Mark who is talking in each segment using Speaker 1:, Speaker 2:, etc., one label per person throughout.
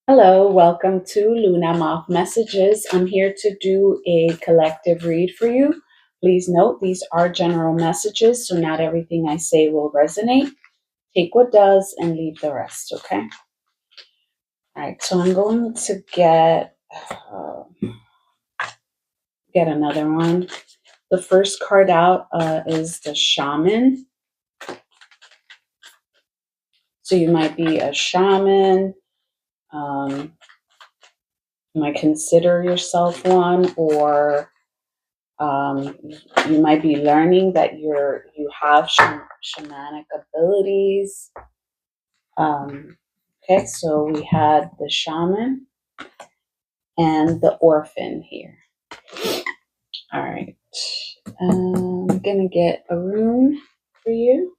Speaker 1: Hello, welcome to Luna Moth Messages. I'm here to do a collective read for you. Please note these are general messages, so not everything I say will resonate. Take what does and leave the rest, okay? All right, so I'm going to get another one. The first card out is the Shaman. So you might be a shaman. You might consider yourself one, or you might be learning that you have shamanic abilities. Okay, so we had the shaman and the orphan here. All right, I'm gonna get a rune for you.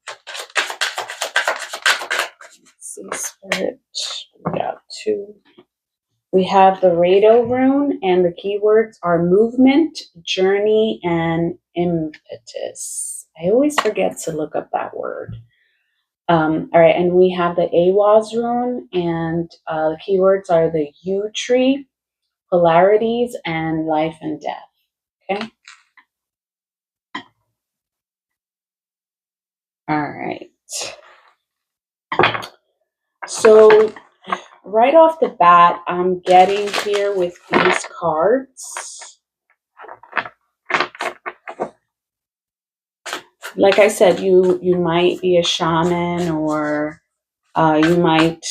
Speaker 1: Let's see, spirit. We got two. We have the Rado rune, and the keywords are movement, journey, and impetus. I always forget to look up that word. All right, and we have the Awaz rune, and the keywords are the U tree, polarities, and life and death. Okay. All right. So right off the bat, I'm getting here with these cards. Like I said, you might be a shaman, or you might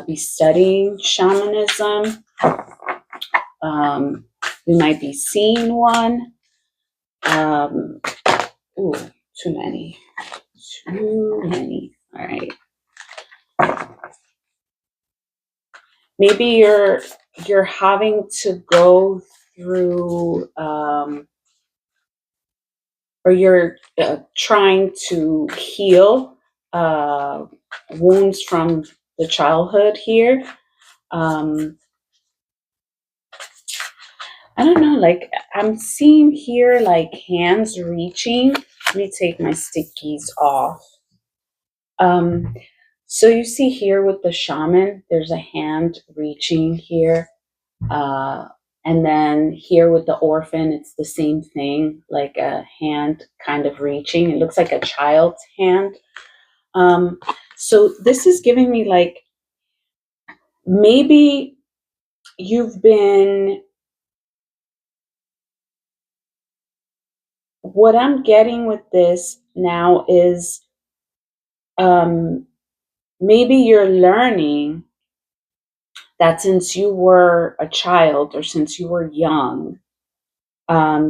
Speaker 1: be studying shamanism. You might be seeing one. Ooh, too many. Too many. All right. Maybe you're having to go through, or you're trying to heal wounds from the childhood here. I don't know, like I'm seeing here like hands reaching. Let me take my stickies off. So you see here with the shaman, there's a hand reaching here. And then here with the orphan, it's the same thing, like a hand kind of reaching. It looks like a child's hand. So this is giving me like, maybe you've been, what I'm getting with this now is maybe you're learning that since you were a child or since you were young,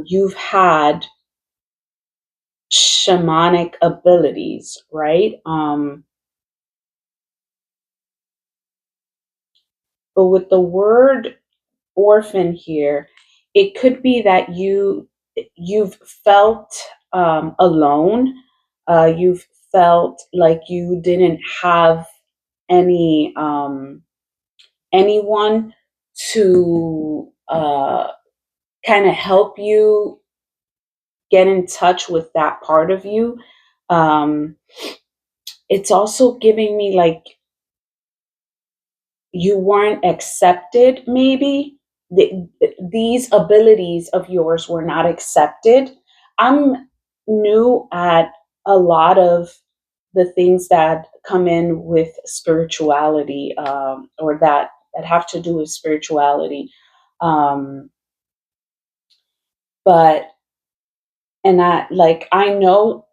Speaker 1: you've had shamanic abilities, right? But with the word orphan here, it could be that you've felt alone. You've felt like you didn't have any anyone to kind of help you get in touch with that part of you. Um, it's also giving me like you weren't accepted, maybe. These abilities of yours were not accepted. I'm new at a lot of the things that come in with spirituality, or that have to do with spirituality. Um, but and I know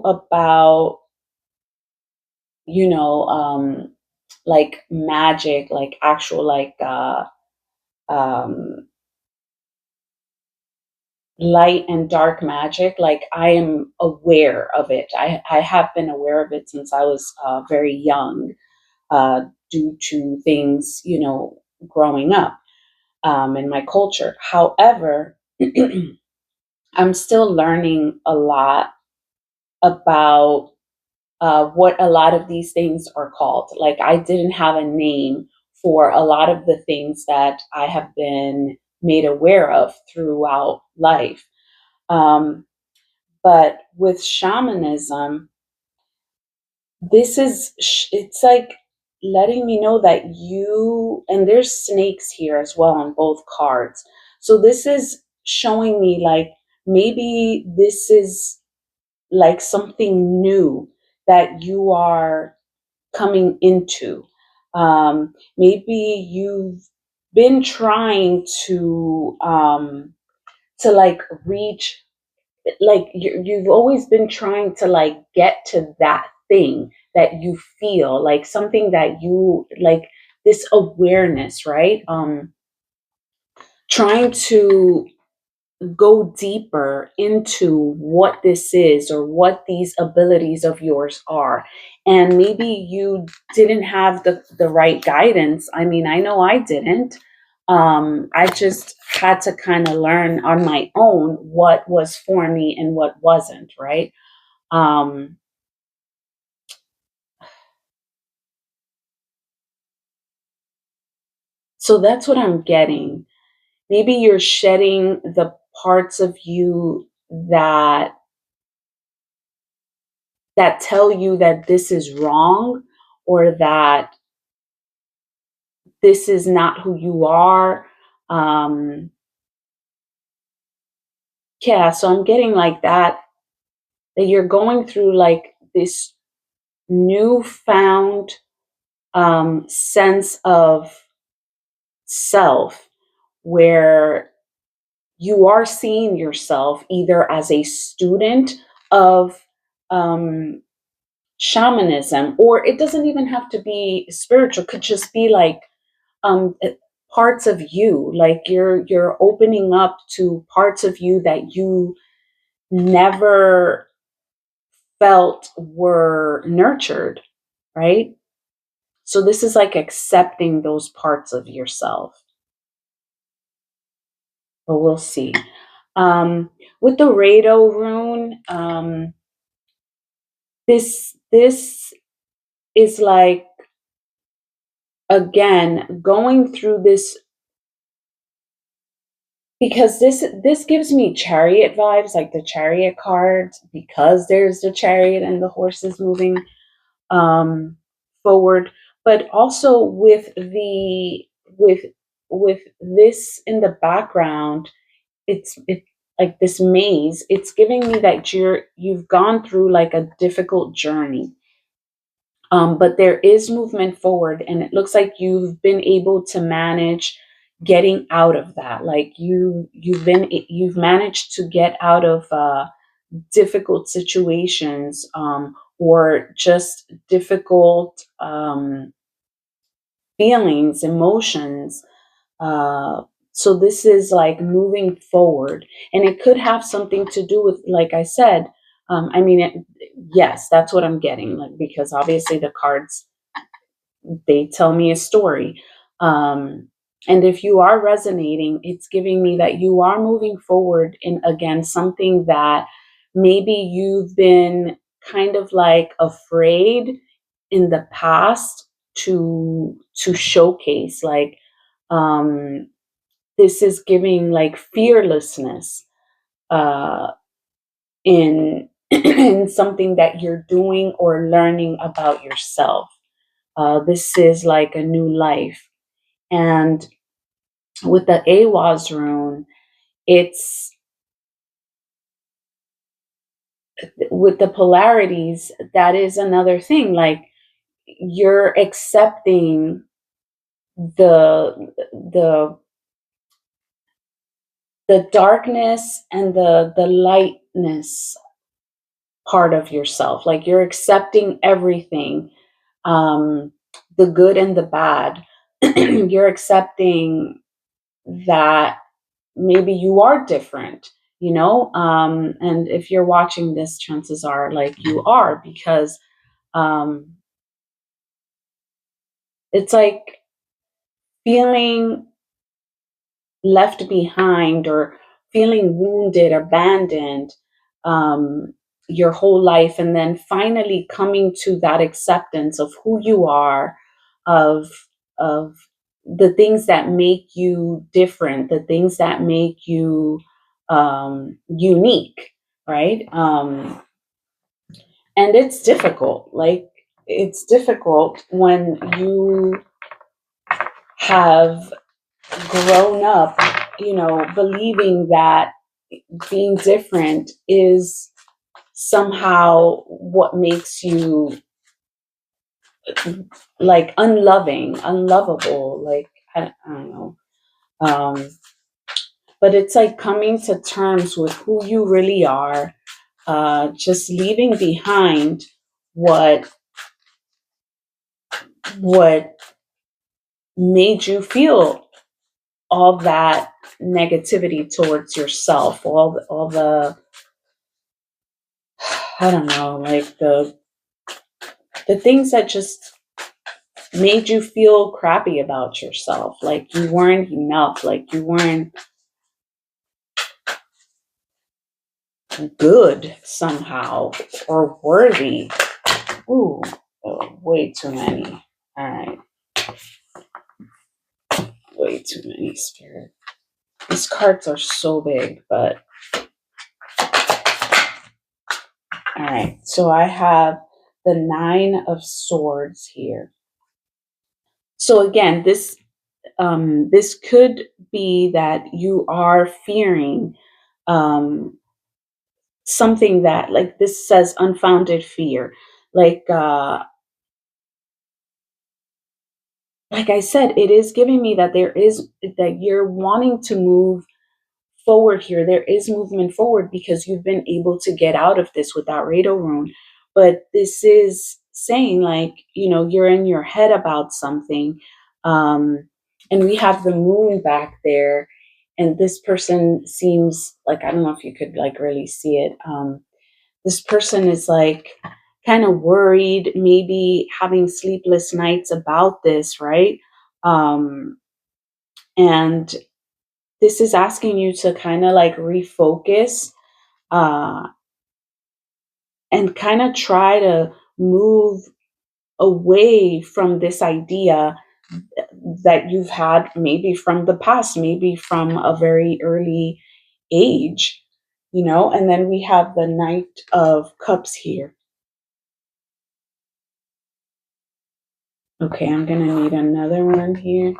Speaker 1: about, you know, like magic, like actual like um light and dark magic. Like I am aware of it. I have been aware of it since I was very young, due to things, growing up in my culture. However, I'm still learning a lot about what a lot of these things are called. Like I didn't have a name for a lot of the things that I have been made aware of throughout life. Um, but with shamanism, it's like letting me know that you, and there's snakes here as well on both cards. So this is showing me like maybe this is like something new that you are coming into. Maybe you've been trying to like reach, like you've always been trying to like get to that thing that you feel like, something that you like, this awareness, right? Trying to go deeper into what this is or what these abilities of yours are. And maybe you didn't have the right guidance. I mean, I know I didn't. I just had to kind of learn on my own what was for me and what wasn't, right? Um, so that's what I'm getting. Maybe you're shedding the parts of you that tell you that this is wrong, or that this is not who you are. Um, yeah, so I'm getting like that you're going through like this newfound sense of self, where you are seeing yourself either as a student of um, shamanism, or it doesn't even have to be spiritual, it could just be like um, parts of you, like you're opening up to parts of you that you never felt were nurtured, right? So this is like accepting those parts of yourself, but we'll see. With the Rado rune, this is like, again, going through this, because this gives me chariot vibes, like the chariot card, because there's the chariot and the horses moving um forward, but also with the with this in the background, it like this maze, it's giving me that you've gone through like a difficult journey, but there is movement forward, and it looks like you've been able to manage getting out of that. Like you've managed to get out of difficult situations, or just difficult feelings, emotions. Uh, so this is like moving forward, and it could have something to do with, like I said, I mean, yes, that's what I'm getting, like, because obviously the cards, they tell me a story. Um, and if you are resonating, it's giving me that you are moving forward in, again, something that maybe you've been kind of like afraid in the past to showcase. Like, um, this is giving like fearlessness uh, in in something that you're doing or learning about yourself. This is like a new life. And with the Awaz rune, it's with the polarities, that is another thing. Like, you're accepting the the darkness and the lightness part of yourself. Like, you're accepting everything, um, the good and the bad. You're accepting that maybe you are different, and if you're watching this, chances are like you are, because um, it's like feeling left behind, or feeling wounded, abandoned, um, your whole life, and then finally coming to that acceptance of who you are, of of the things that make you different, the things that make you unique, right? And it's difficult. Like, it's difficult when you have grown up, believing that being different is somehow what makes you like unloving, unlovable. Like, I don't know. Um, but it's like coming to terms with who you really are, just leaving behind what what made you feel all that negativity towards yourself, all the I don't know, like the things that just made you feel crappy about yourself, like you weren't enough, like you weren't good somehow or worthy. Ooh, oh, way too many. All right, way too many, Spirit. These cards are so big, but all right. So I have the Nine of Swords here. So again, this could be that you are fearing something that, like this says, unfounded fear. Like I said, it is giving me that that you're wanting to move forward here. There is movement forward because you've been able to get out of this with that Rado rune. But this is saying, like, you're in your head about something. And we have the moon back there. And this person seems like, I don't know if you could like really see it. This person is like kind of worried, maybe having sleepless nights about this, right? And this is asking you to kind of like refocus, uh, and kind of try to move away from this idea that you've had, maybe from the past, maybe from a very early age, and then we have the Knight of Cups here. Okay, I'm going to need another one here.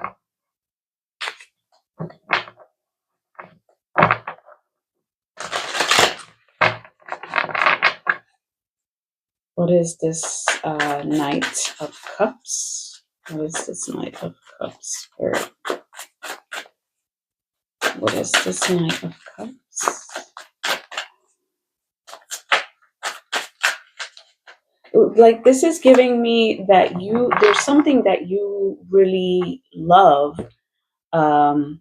Speaker 1: What is this Knight of Cups? What is this Knight of Cups? What is this Knight of Cups? Like, this is giving me that there's something that you really love. Um,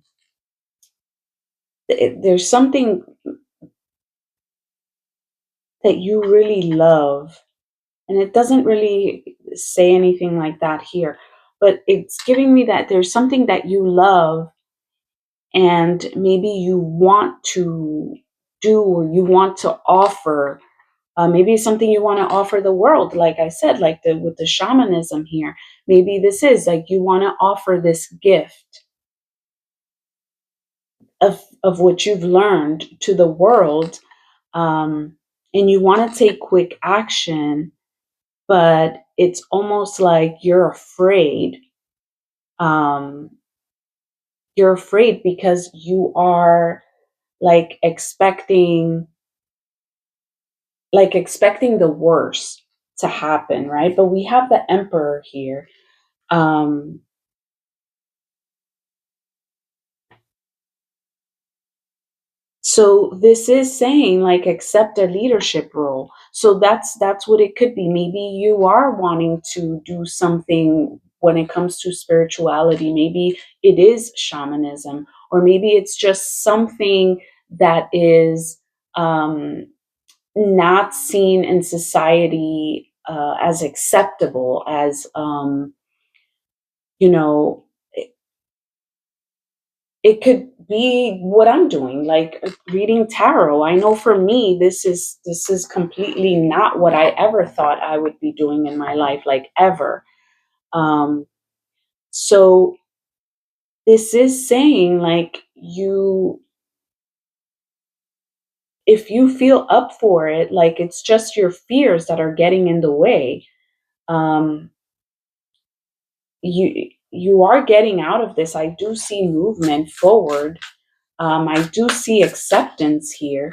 Speaker 1: there's something that you really love, and it doesn't really say anything like that here, but it's giving me that there's something that you love and maybe you want to do, or you want to offer. Maybe it's something you want to offer the world, like I said, like with the shamanism here. Maybe this is like you want to offer this gift of what you've learned to the world, and you want to take quick action, but it's almost like you're afraid. Um, you're afraid because you are like expecting the worst to happen, right? But we have the Emperor here. Um, so this is saying, like, accept a leadership role. So that's what it could be. Maybe you are wanting to do something when it comes to spirituality. Maybe it is shamanism, or maybe it's just something that is not seen in society as acceptable, as you know it could be what I'm doing, like reading tarot. I know for me, this is completely not what I ever thought I would be doing in my life, like ever. Um, so this is saying, like, if you feel up for it, like it's just your fears that are getting in the way. Um, you are getting out of this. I do see movement forward. I do see acceptance here.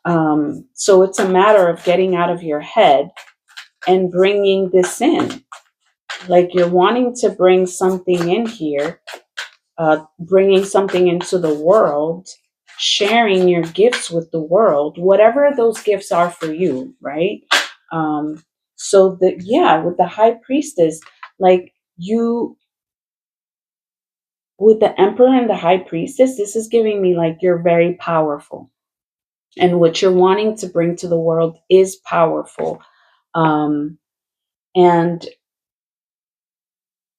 Speaker 1: So it's a matter of getting out of your head and bringing this in. Like you're wanting to bring something in here, bringing something into the world, sharing your gifts with the world, whatever those gifts are for you, right? So that, yeah, with the high priestess, like you, with the emperor and the high priestess, this is giving me like you're very powerful. And what you're wanting to bring to the world is powerful. Um, and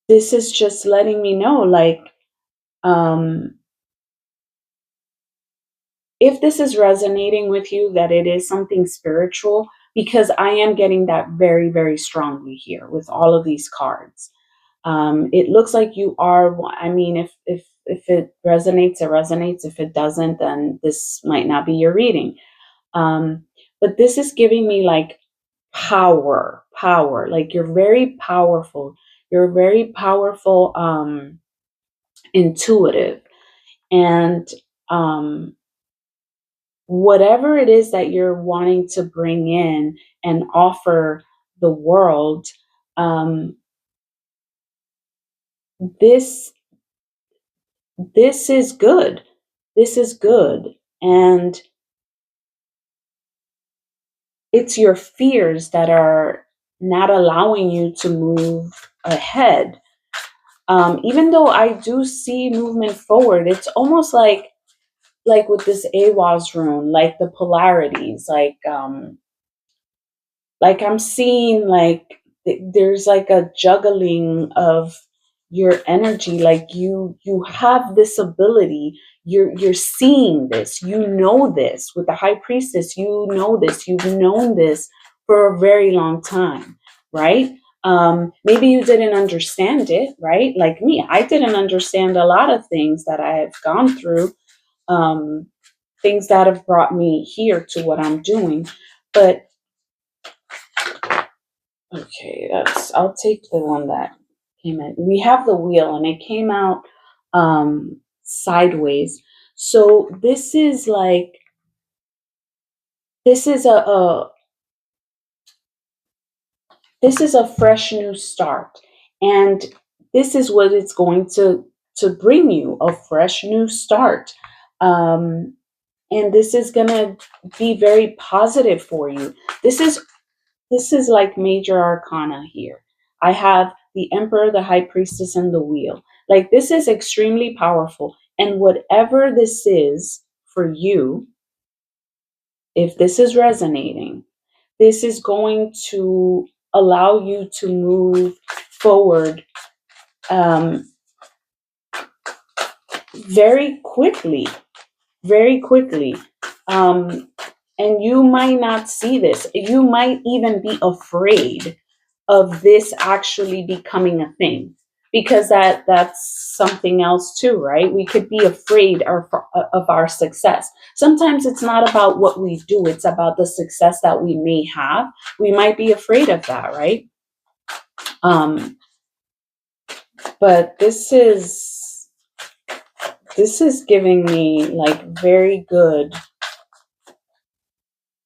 Speaker 1: this is just letting me know, like, um, if this is resonating with you, that it is something spiritual, because I am getting that very, very strongly here with all of these cards. It looks like you are, I mean, if it resonates, it resonates. If it doesn't, then this might not be your reading. But this is giving me like power, like you're very powerful. You're very powerful, intuitive. And, whatever it is that you're wanting to bring in and offer the world, um, this this is good. This is good. And it's your fears that are not allowing you to move ahead. Even though I do see movement forward, it's almost like with this Awaz rune, like the polarities, like I'm seeing like there's like a juggling of your energy. Like you have this ability, you're seeing this, you know this. With the high priestess, you know this, you've known this for a very long time, right? Maybe you didn't understand it, right? Like me, I didn't understand a lot of things that I have gone through, um, things that have brought me here to what I'm doing. But okay, I'll take the one that came in. We have the wheel and it came out sideways. So this is this is a fresh new start. And this is what it's going to bring you, a fresh new start. Um and this is going to be very positive for you. This is This is like major arcana here. I have the emperor, the high priestess, and the wheel. Like this is extremely powerful. And whatever this is for you, if this is resonating, this is going to allow you to move forward, um, very quickly, very quickly. Um, and you might not see this. You might even be afraid of this actually becoming a thing, because that's something else too, right? We could be afraid of our success. Sometimes it's not about what we do, it's about the success that we may have. We might be afraid of that, right? But this is giving me like very good,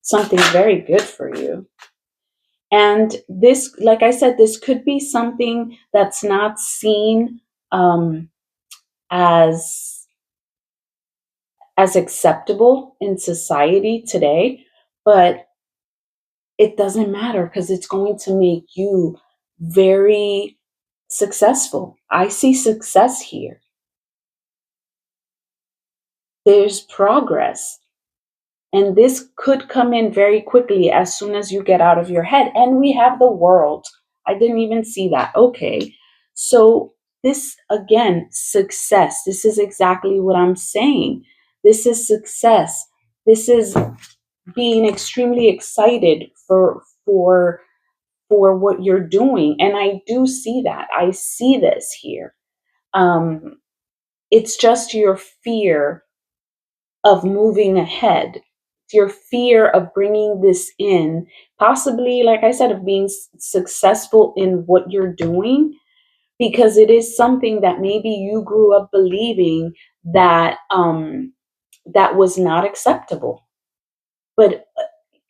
Speaker 1: something very good for you. And this, like I said, this could be something that's not seen, as acceptable in society today, but it doesn't matter because it's going to make you very successful. I see success here. There's progress. And this could come in very quickly as soon as you get out of your head. And we have the world. I didn't even see that. Okay. So this, again, success. This is exactly what I'm saying. This is success. This is being extremely excited for what you're doing. And I do see that. I see this here. It's just your fear of moving ahead. your fear of bringing this in, possibly, like I said, of being successful in what you're doing, because it is something that maybe you grew up believing that that was not acceptable. But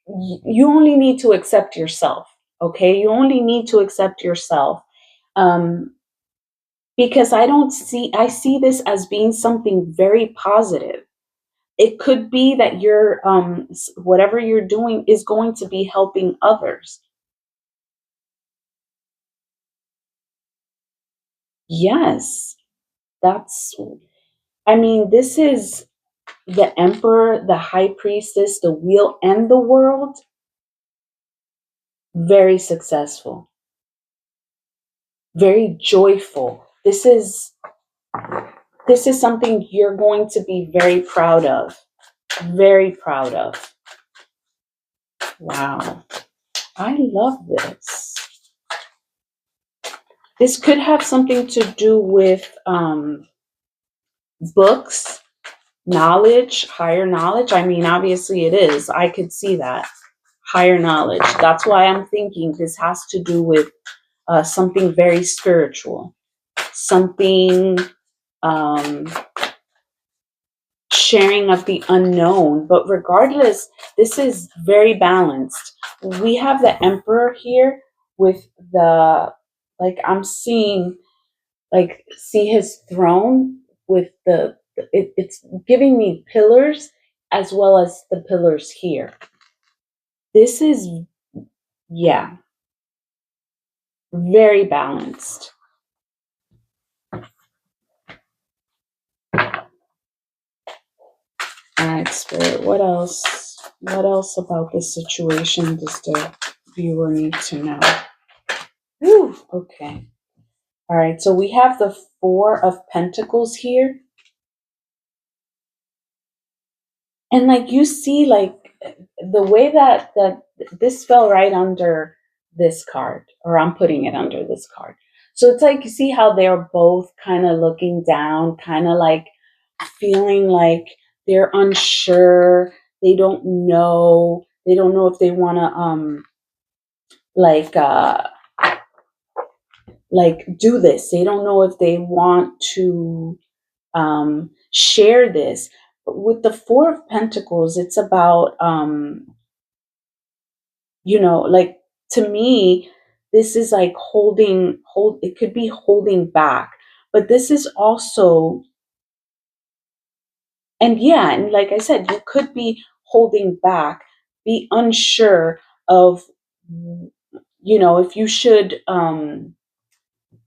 Speaker 1: you only need to accept yourself, okay? You only need to accept yourself. Um, because I see this as being something very positive. It could be that whatever you're doing is going to be helping others. Yes, that's, I mean, this is the emperor, the high priestess, the wheel, and the world. Very successful, very joyful. This is something you're going to be very proud of. Very proud of. Wow. I love this. This could have something to do with books, knowledge, higher knowledge. I mean, obviously it is. I could see that. Higher knowledge. That's why I'm thinking this has to do with something very spiritual. Something um, sharing of the unknown. But regardless, this is very balanced. We have the emperor here with the, like, I'm seeing, like, see his throne with it's giving me pillars as well as the pillars here. This is, yeah, very balanced. All right, Spirit, what else? What else about this situation does the viewer need to know? Whew, okay. All right, so we have the Four of Pentacles here. And like you see, like the way that this fell right under this card, or I'm putting it under this card. So it's like, you see how they're both kind of looking down, kind of like feeling like they're unsure. They don't know. They don't know if they want to like like do this. They don't know if they want to share this. But with the Four of Pentacles, it's about like, to me, this is like it could be holding back, but this is also, and yeah, and like I said, you could be holding back, be unsure of, if you should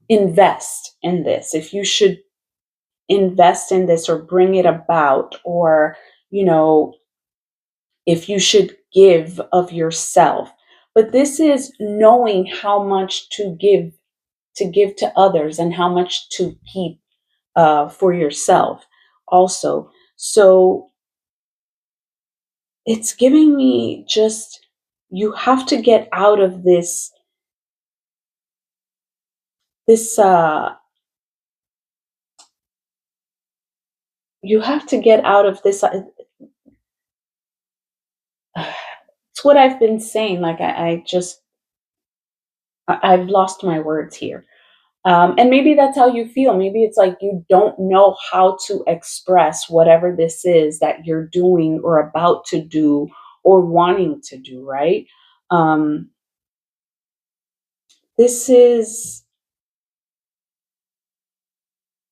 Speaker 1: invest in this, if you should invest in this or bring it about, or, if you should give of yourself. But this is knowing how much to give to others and how much to keep for yourself also. So it's giving me just, you have to get out of this you have to get out of this. It's what I've been saying. Like, I've lost my words here. And maybe that's how you feel. Maybe it's like you don't know how to express whatever this is that you're doing or about to do or wanting to do, right? Um, this is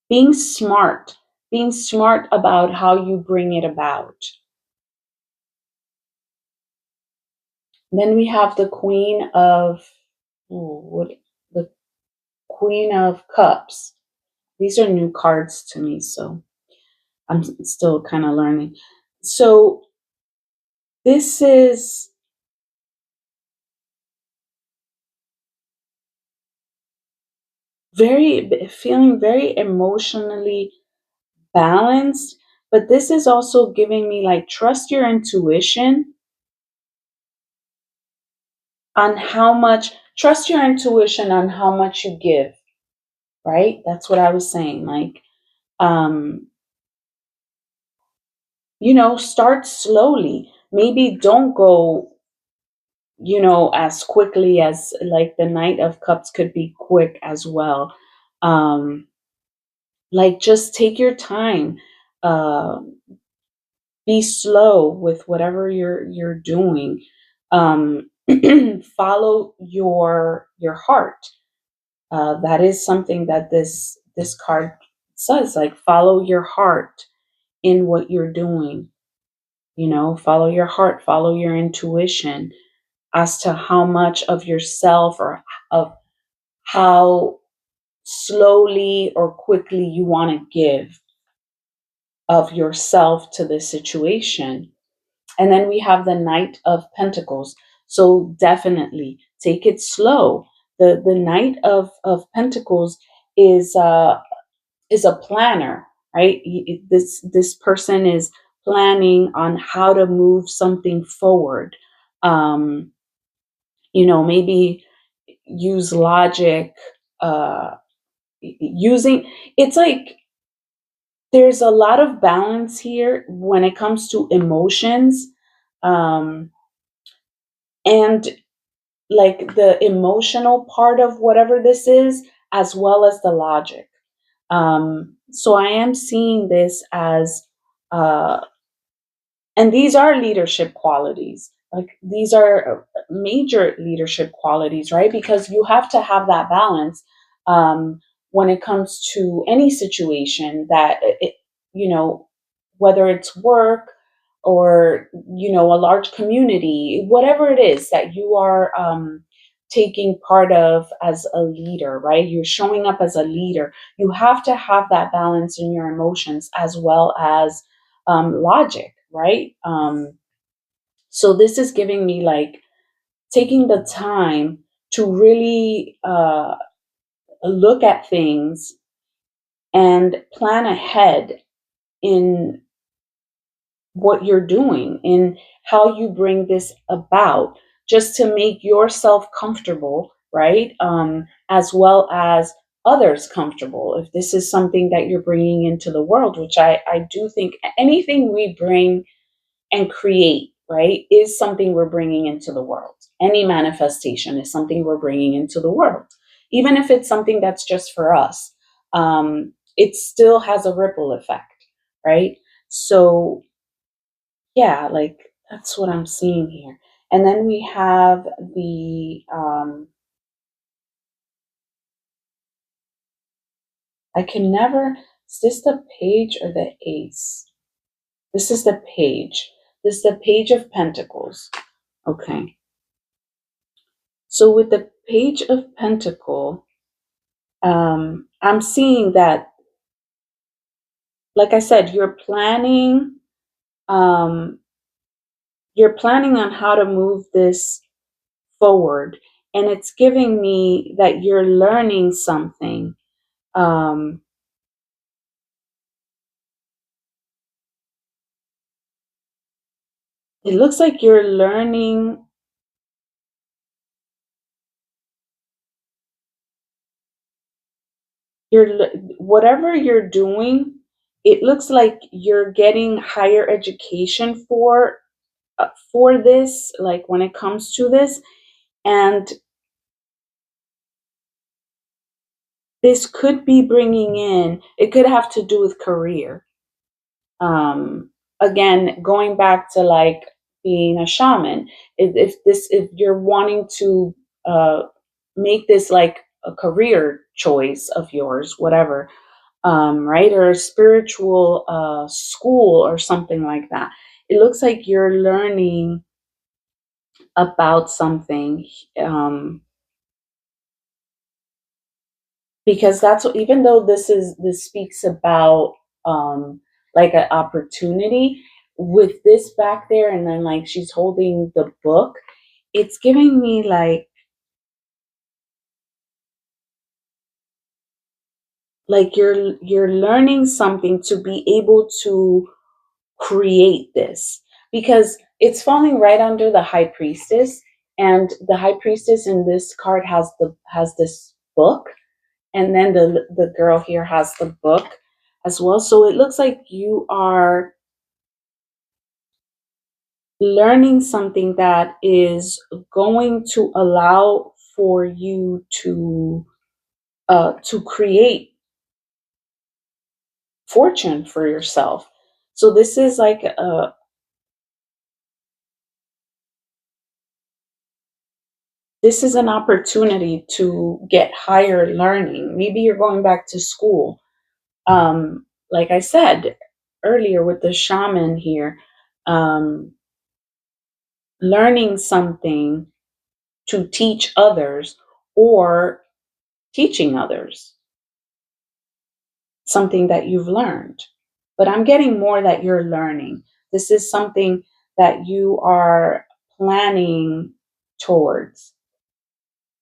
Speaker 1: being smart about how you bring it about. Then we have the the Queen of Cups. These are new cards to me, so I'm still kind of learning. So this is feeling very emotionally balanced, but this is also giving me, like, trust your intuition on how much you give, right? That's what I was saying. Like, um, start slowly. maybe don't go, as quickly as, like, the Knight of Cups could be quick as well. Um, like, just take your time. Uh, be slow with whatever you're doing. Um, follow your heart. That is something that this card says. Like, follow your heart in what you're doing. Follow your heart, follow your intuition as to how much of yourself, or of how slowly or quickly you want to give of yourself to this situation. And then we have the Knight of Pentacles. So definitely take it slow. The Knight of Pentacles is a planner, right? This person is planning on how to move something forward. Maybe use logic, using, it's like there's a lot of balance here when it comes to emotions, um, and like the emotional part of whatever this is, as well as the logic. So I am seeing this as, uh, and these are leadership qualities. Like, these are major leadership qualities, right? Because you have to have that balance, when it comes to any situation that you know, whether it's work, or a large community, whatever it is that you are, taking part of as a leader, right? You're showing up as a leader. You have to have that balance in your emotions, as well as, logic, right? So this is giving me, like, taking the time to really, look at things and plan ahead in what you're doing, in how you bring this about, just to make yourself comfortable, right? As well as others comfortable. If this is something that you're bringing into the world, which I do think anything we bring and create, right, is something we're bringing into the world. Any manifestation is something we're bringing into the world. Even if it's something that's just for us, it still has a ripple effect, right? So, yeah, like, that's what I'm seeing here. And then we have the, I can never, is this the page or the ace? This is the page. This is the Page of Pentacles. Okay. So with the Page of Pentacle, I'm seeing that, like I said, um, you're planning on how to move this forward, and it's giving me that you're learning something. Um, it looks like you're learning, whatever you're doing. It looks like you're getting higher education for this, like, when it comes to this. And this could be bringing in, it could have to do with career. Um, Again, going back to, like, being a shaman, if you're wanting to, make this like a career choice of yours, whatever, right, or a spiritual, school or something like that. It looks like you're learning about something, um, because that's what, even though this speaks about, like, an opportunity with this back there, and then, like, she's holding the book, it's giving me, like you're learning something to be able to create this, because it's falling right under the High Priestess, and the High Priestess in this card has this book, and then the girl here has the book as well. So it looks like you are learning something that is going to allow for you to create fortune for yourself. So this is like this is an opportunity to get higher learning. Maybe you're going back to school. Like I said earlier with the shaman here, um, learning something to teach others or teaching others something that you've learned. But I'm getting more that you're learning. This is something that you are planning towards.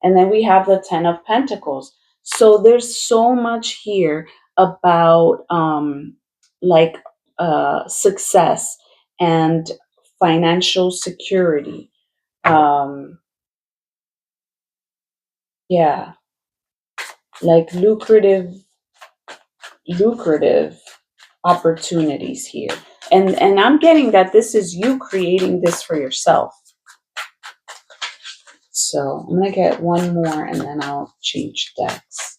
Speaker 1: And then we have the 10 of Pentacles. So there's so much here about like success and financial security. Um, yeah, like lucrative opportunities here. And I'm getting that this is you creating this for yourself. So I'm gonna get one more and then I'll change decks.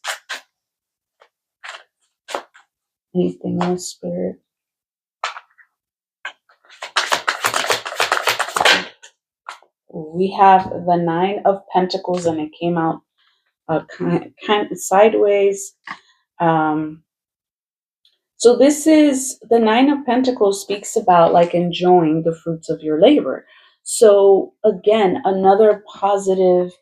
Speaker 1: Anything else, Spirit? We have the 9 of Pentacles and it came out kind of sideways. So this is the 9 of Pentacles speaks about like enjoying the fruits of your labor. So again, another positive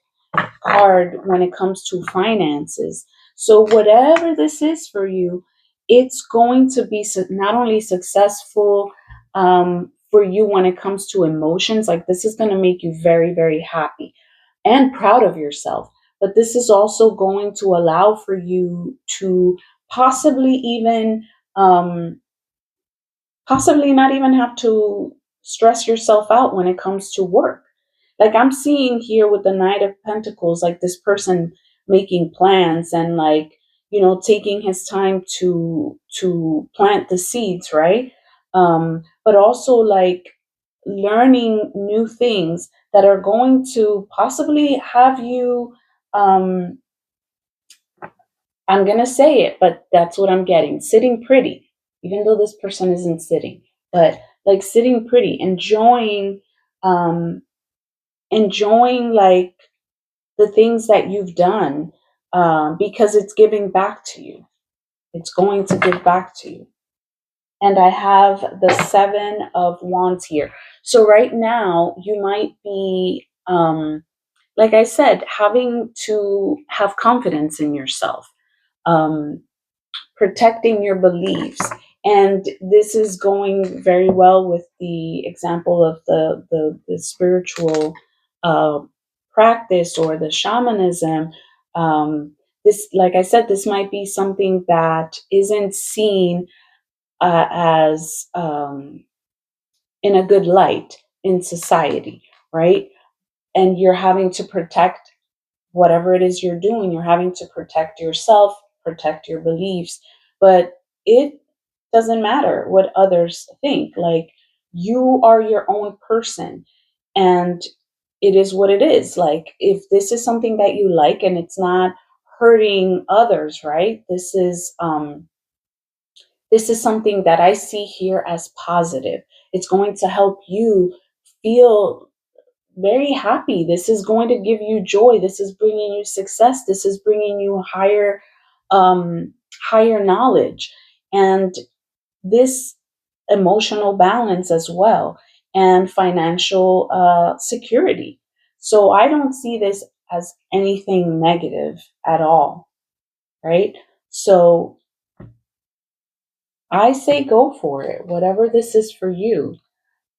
Speaker 1: card when it comes to finances. So whatever this is for you, it's going to be not only successful for you when it comes to emotions, like this is going to make you very, very happy and proud of yourself. But this is also going to allow for you to possibly even possibly not even have to stress yourself out when it comes to work. Like I'm seeing here with the Knight of Pentacles, like this person making plans and like, you know, taking his time to plant the seeds, right? But also like learning new things that are going to possibly have you I'm going to say it, but that's what I'm getting. Sitting pretty, even though this person isn't sitting, but like sitting pretty, um, enjoying like the things that you've done, because it's giving back to you. It's going to give back to you. And I have the 7 of Wands here. So right now you might be, like I said, having to have confidence in yourself. Protecting your beliefs. And this is going very well with the example of the spiritual practice or the shamanism. This, like I said, this might be something that isn't seen as in a good light in society, right? And you're having to protect whatever it is you're doing. You're having to protect yourself, protect your beliefs, but it doesn't matter what others think. Like you are your own person and it is what it is. Like if this is something that you like and it's not hurting others, right? This is something that I see here as positive. It's going to help you feel very happy. This is going to give you joy. This is bringing you success. This is bringing you higher knowledge and this emotional balance as well and financial security. So I don't see this as anything negative at all, right? So I say go for it, whatever this is for you.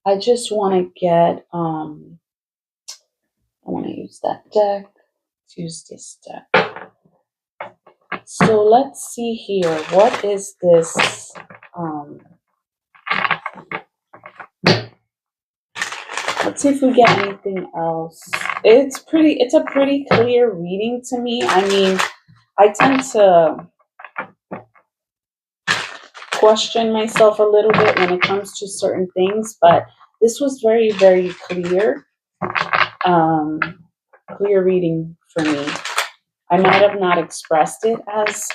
Speaker 1: I just want to get I want to use that deck. Let's use this deck. So let's see here. What is this? Let's see if we get anything else. It's a pretty clear reading to me. I mean, I tend to question myself a little bit when it comes to certain things, but this was very, very clear, um, clear reading for me. I might have not expressed it as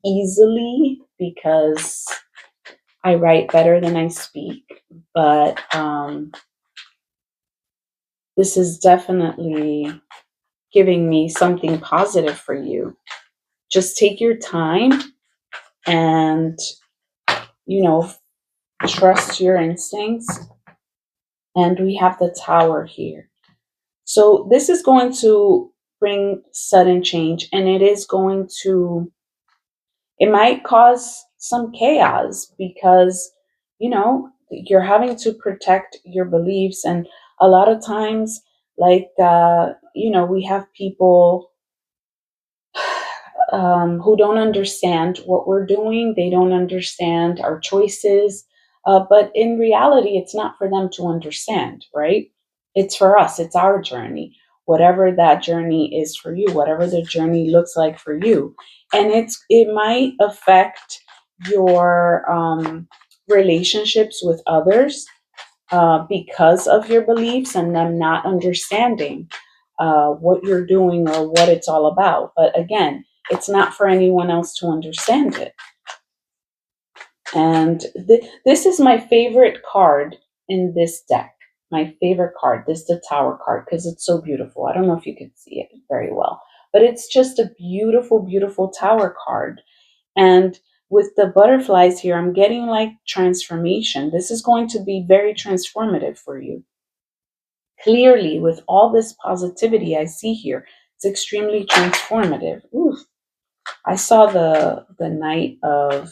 Speaker 1: easily because I write better than I speak, but this is definitely giving me something positive for you. Just take your time and, you know, trust your instincts. And we have the Tower here. So this is going to bring sudden change, and it might cause some chaos because, you're having to protect your beliefs. And a lot of times, like, we have people who don't understand what we're doing. They don't understand our choices. But in reality, it's not for them to understand, right? It's for us, it's our journey. Whatever that journey is for you, whatever the journey looks like for you. And it might affect your relationships with others because of your beliefs and them not understanding what you're doing or what it's all about. But again, it's not for anyone else to understand it. And this is my favorite card in this deck. My favorite card, the Tower card, because it's so beautiful. I don't know if you can see it very well, but it's just a beautiful, beautiful Tower card. And with the butterflies here, I'm getting like transformation. This is going to be very transformative for you. Clearly, with all this positivity I see here, it's extremely transformative. Ooh, I saw the Knight of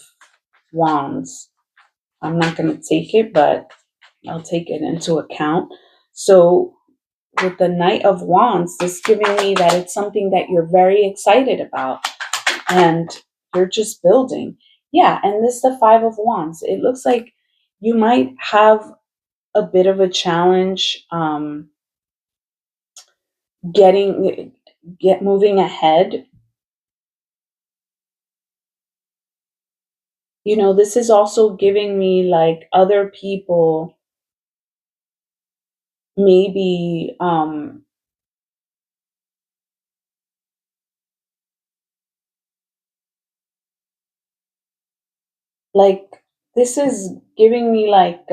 Speaker 1: Wands. I'm not going to take it, but I'll take it into account. So with the Knight of Wands, this is giving me that it's something that you're very excited about and you're just building. Yeah, and this is the Five of Wands. It looks like you might have a bit of a challenge moving ahead. This is also giving me like other people maybe like this is giving me like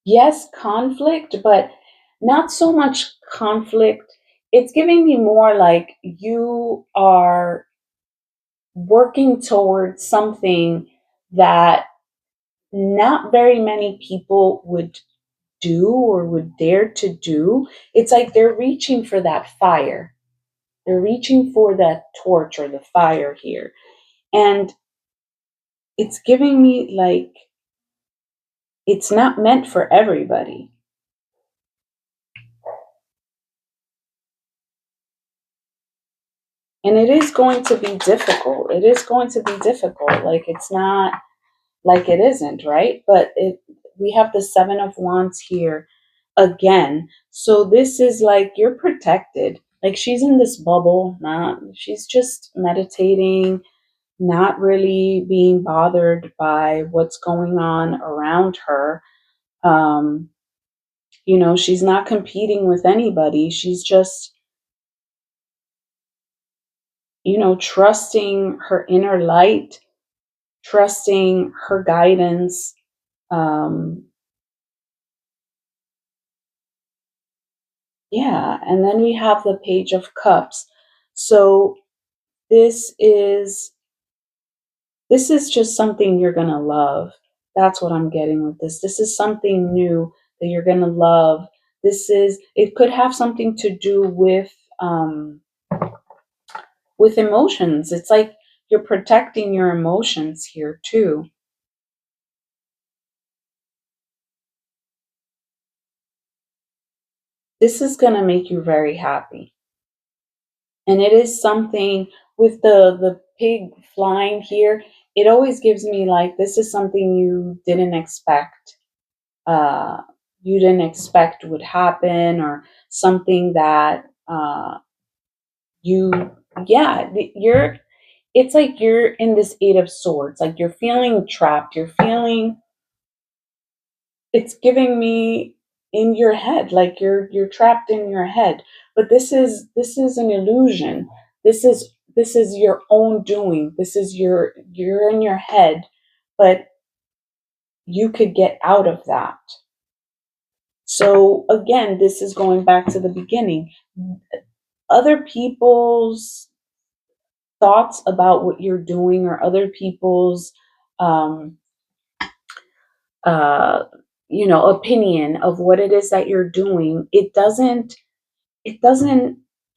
Speaker 1: yes, conflict, but not so much conflict. It's giving me more like you are working towards something that not very many people would do or would dare to do. It's like they're reaching for that fire. They're reaching for that torch or the fire here. And it's giving me like it's not meant for everybody. And it is going to be difficult. It is going to be difficult. Like it's not like it isn't, right? But we have the Seven of Wands here again. So this is like you're protected. Like she's in this bubble, she's just meditating, not really being bothered by what's going on around her. Um, she's not competing with anybody. She's just, trusting her inner light, trusting her guidance. Um, yeah, and then we have the Page of Cups. So this is just something you're going to love. That's what I'm getting with this. This is something new that you're going to love. It could have something to do with emotions. It's like you're protecting your emotions here too. This is going to make you very happy. And it is something with the pig flying here. It always gives me like this is something uh, you didn't expect would happen, or something that you yeah you're it's like you're in this Eight of Swords, like you're feeling trapped, you're feeling, it's giving me in your head, like you're trapped in your head. But this is an illusion. This is your own doing. This is you're in your head, but you could get out of that. So again, this is going back to the beginning. Other people's thoughts about what you're doing, or other people's um, uh, opinion of what it is that you're doing, it doesn't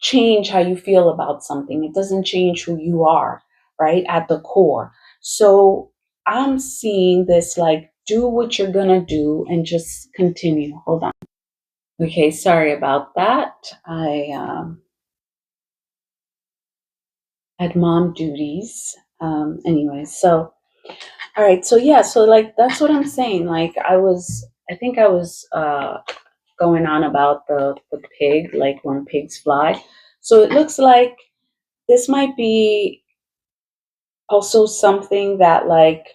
Speaker 1: change how you feel about something. It doesn't change who you are, right, at the core. So I'm seeing this like, do what you're gonna do and just continue. Hold on. Okay, sorry about that. I had mom duties. Anyway, so all right, so yeah, so like that's what I'm saying. Like I think I was going on about the pig, like when pigs fly. So it looks like this might be also something that like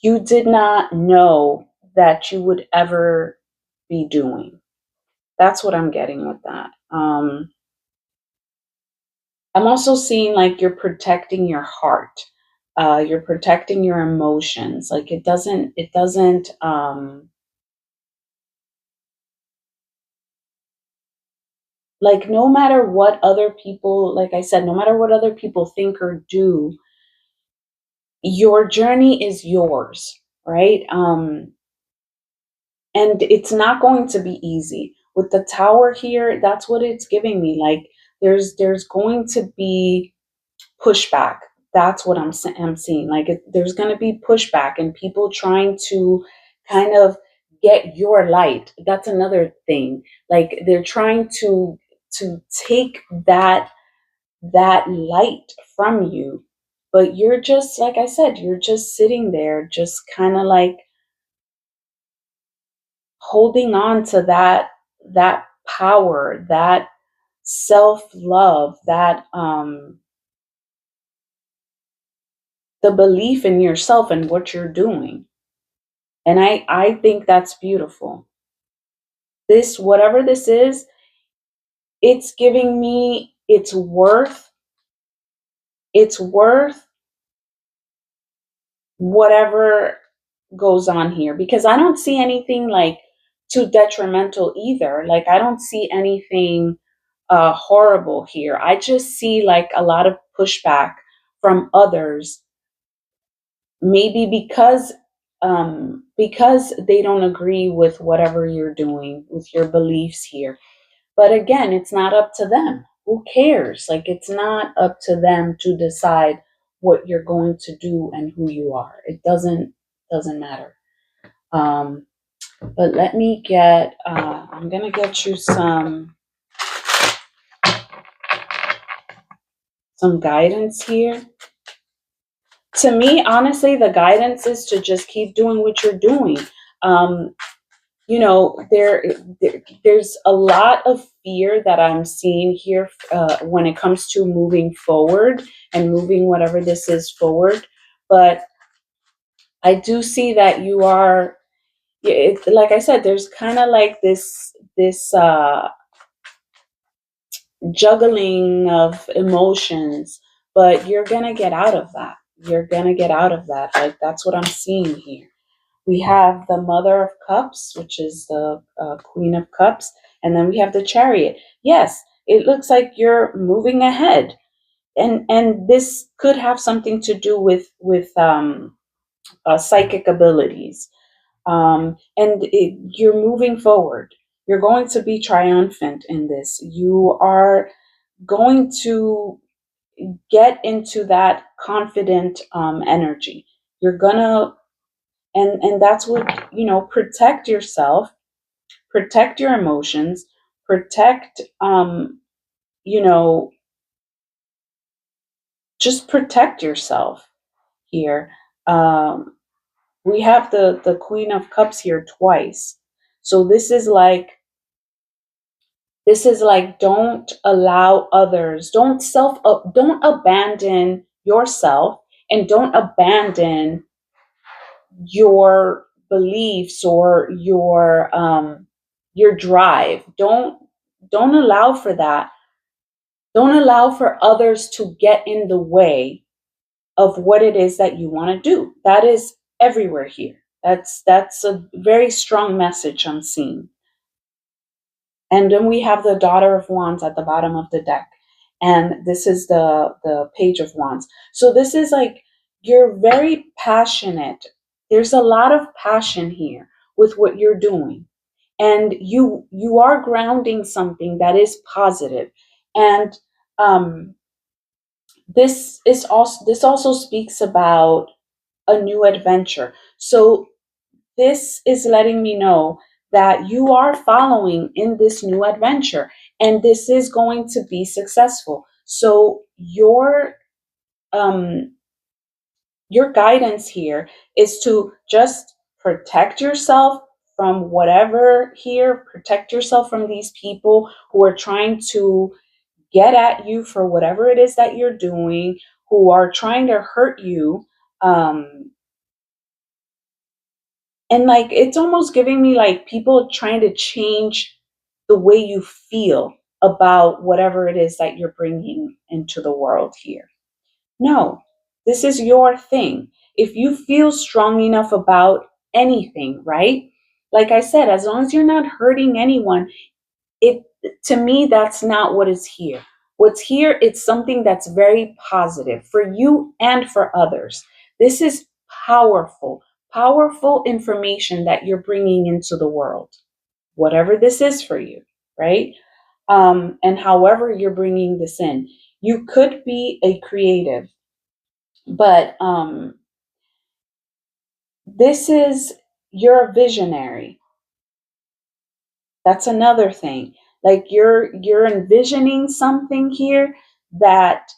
Speaker 1: you did not know that you would ever be doing. That's what I'm getting with that. I'm also seeing like you're protecting your heart. You're protecting your emotions. Like it doesn't like, no matter what other people, like I said, no matter what other people think or do, your journey is yours, right? And it's not going to be easy. With the tower here, that's what it's giving me. Like there's going to be pushback. That's what I'm seeing. Like there's going to be pushback and people trying to kind of get your light. That's another thing. Like they're trying to take that light from you. But you're just, like I said, you're just sitting there, just kind of like holding on to that power, that self-love, that the belief in yourself and what you're doing. And I think that's beautiful. This, whatever this is, it's giving me it's worth whatever goes on here, because I don't see anything like too detrimental either. Like I don't see anything horrible here. I just see like a lot of pushback from others, maybe because they don't agree with whatever you're doing, with your beliefs here. But again, it's not up to them. Who cares? Like it's not up to them to decide what you're going to do and who you are. It doesn't matter. Um, but let me get. I'm gonna get you some guidance here. To me, honestly, the guidance is to just keep doing what you're doing. Um, there's a lot of fear that I'm seeing here when it comes to moving forward and moving whatever this is forward. But I do see that you are, like I said, there's kind of like this juggling of emotions, but you're gonna get out of that. You're gonna get out of that. Like that's what I'm seeing here. We have the Mother of Cups, which is the Queen of Cups, and then we have the Chariot. Yes, it looks like you're moving ahead, and this could have something to do with psychic abilities. You're moving forward. You're going to be triumphant in this. You are going to get into that confident energy. You're gonna, and that's what, protect yourself, protect your emotions, protect, you know just protect yourself here. um we have the Queen of Cups here twice, so this is like This is like, don't allow others, don't abandon yourself, and don't abandon your beliefs or your drive. Don't allow for that. Don't allow for others to get in the way of what it is that you want to do. That is everywhere here. That's a very strong message I'm seeing. And then we have the Daughter of Wands at the bottom of the deck. And this is the Page of Wands. So this is like, you're very passionate. There's a lot of passion here with what you're doing. And you are grounding something that is positive. And um, this also speaks about a new adventure. So this is letting me know that you are following in this new adventure, and this is going to be successful. So your guidance here is to just protect yourself from whatever here, protect yourself from these people who are trying to get at you for whatever it is that you're doing, who are trying to hurt you. And like, it's almost giving me like people trying to change the way you feel about whatever it is that you're bringing into the world here. No, this is your thing. If you feel strong enough about anything, right? Like I said, as long as you're not hurting anyone, it to me, that's not what is here. What's here, it's something that's very positive for you and for others. This is powerful information that you're bringing into the world, whatever this is for you, right? And however you're bringing this in, you could be a creative, but this is, you're a visionary. That's another thing. Like, you're envisioning something here that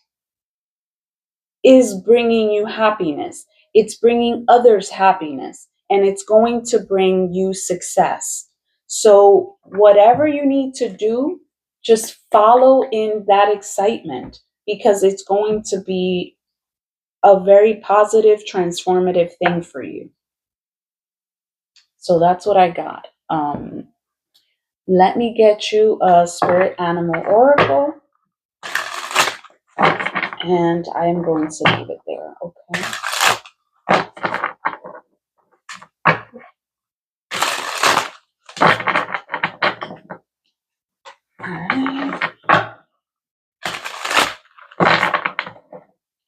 Speaker 1: is bringing you happiness. It's bringing others happiness, and it's going to bring you success. So whatever you need to do, just follow in that excitement, because it's going to be a very positive, transformative thing for you. So that's what I got. Let me get you a spirit animal oracle, and I'm going to leave it there. Okay. All right.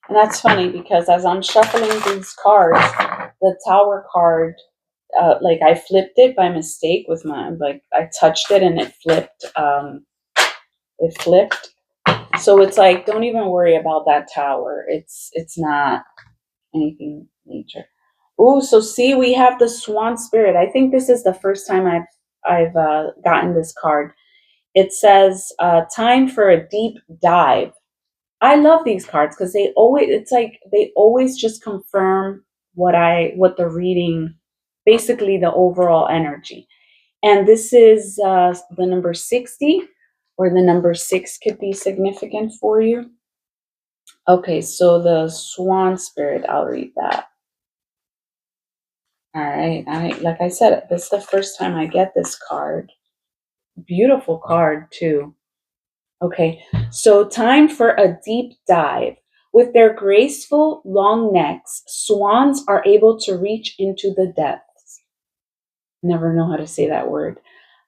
Speaker 1: And that's funny, because as I'm shuffling these cards, the Tower card, like, I flipped it by mistake with my, like, I touched it and it flipped. It flipped. So it's like, don't even worry about that Tower. It's not anything major. Ooh, so see, we have the Swan Spirit. I think this is the first time I've gotten this card. It says, time for a deep dive. I love these cards because it's like they always just confirm what the reading, basically the overall energy. And this is the number 60, or the number 6 could be significant for you. Okay, so the Swan Spirit, I'll read that. All right, like I said, this is the first time I get this card. Beautiful card too. Okay, so time for a deep dive. With their graceful long necks, swans are able to reach into the depths. Never know how to say that word.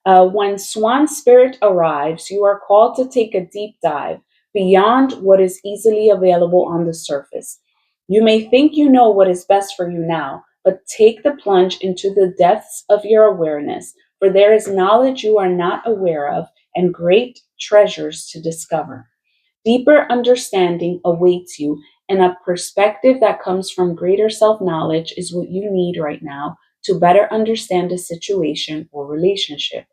Speaker 1: When swan spirit arrives, you are called to take a deep dive beyond what is easily available on the surface. You may think you know what is best for you now, but take the plunge into the depths of your awareness, for there is knowledge you are not aware of and great treasures to discover. Deeper understanding awaits you, and a perspective that comes from greater self knowledge is what you need right now to better understand a situation or relationship.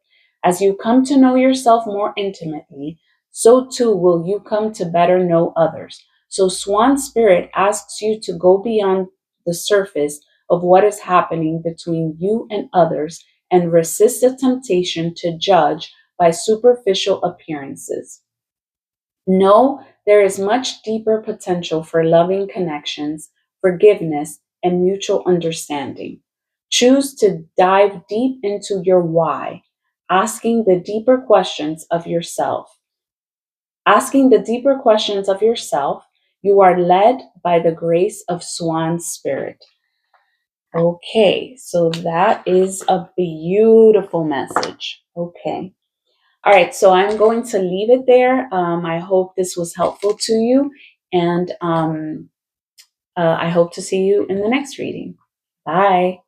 Speaker 1: As you come to know yourself more intimately, so too will you come to better know others. So, Swan Spirit asks you to go beyond the surface of what is happening between you and others and resist the temptation to judge by superficial appearances. No, there is much deeper potential for loving connections, forgiveness, and mutual understanding. Choose to dive deep into your why, asking the deeper questions of yourself. Asking the deeper questions of yourself, you are led by the grace of Swan Spirit. Okay, so that is a beautiful message. Okay. All right, so I'm going to leave it there. I hope this was helpful to you, and I hope to see you in the next reading. Bye.